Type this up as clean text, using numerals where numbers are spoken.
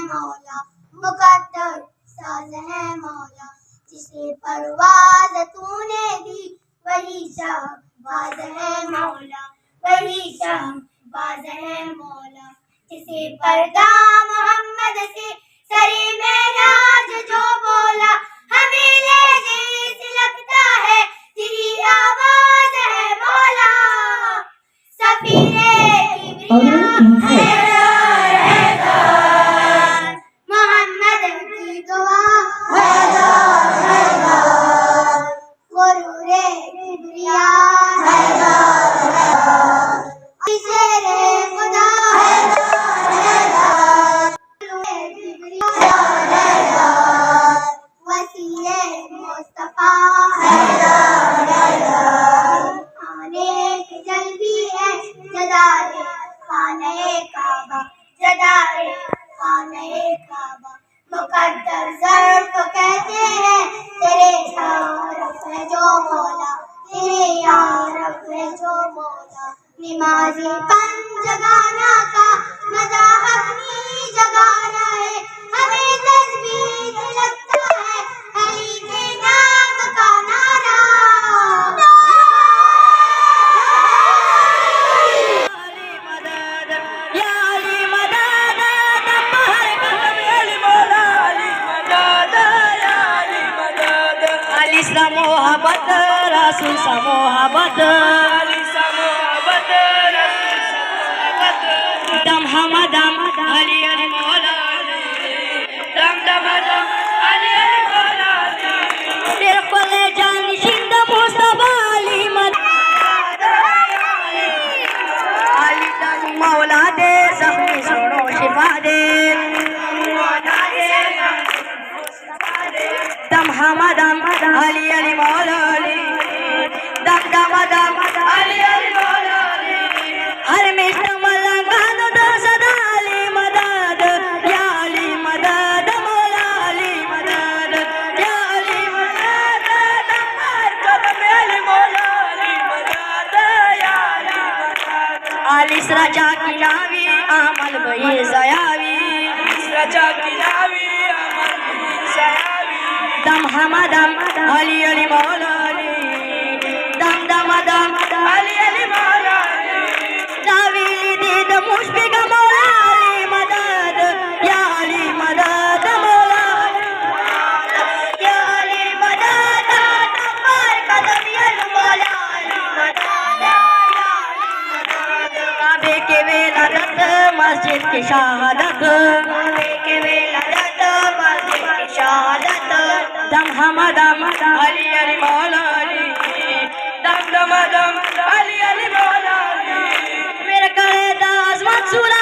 मौला, मुकद्दर साज है मौला, जिसे परवाज़ तूने दी वही शहबाज है मौला, वही शहबाज है मौला, जिसे पर्दा मोहम्मद से सरे मेराज जो बोला, हमें लहज़े से लगता है तेरी आवाज़ है मौला, सफीरे किबरिया मोहम्मद की दुआ हैदर हैदर, गुरूरे किबरिया हैदर हैदर, शेरे खुदा हैदर हैदर, किबरिया हैदर, वसीले मुस्तफा हैदर हैदर, आने की जल्दी है जदारे खाने काबा, जदारे खाने काबा, मुकद्दर ज़र्फ़ कहते हैं तेरे यारफ़ है जो मौला, तेरे यारफ़ है जो मौला, नमाज़ी पंजगाना का मज़ा अपनी जगाना है, हमें तस्बीह से लगता है अली के नाम का नारा, मोहब्बत रसूल सा मोहब्बत, दम हमदम अली अली मौला, दम दम दम अली अली मौला, तेरे कोले जान शिंद मुस्तफा अली मदद, अली तन मौला दे जख्मी सुनो शिफा दे, दम हमदम अली अली मौला, दम दम दम अली अली मौला, हर मिष्ट मलंगान दो सदा अली मदद, या अली मदद मौला अली मदद, या अली मदद, दमर कदम अली मौला अली मदद, या अली मदद, आलिस रजा की नावी अमल भई ज़यावी, रजा की नावी अमल भई ज़यावी, दम हमदम अली अली मौला, दम दम दम अली अली मौला, तावीली दीद मुश्फिक मौला अली मदद, या अली मदद मौला, या अली मदद, नंबर कदम अली मौला अली मदद, या अली मदद, काबे के विलादत मस्जिद की शहादत, काबे के विलादत मस्जिद की शहादत, दम हमदम अली अली मौला, दम दम दम अली अली मौला, मेरे करे दास मत सुना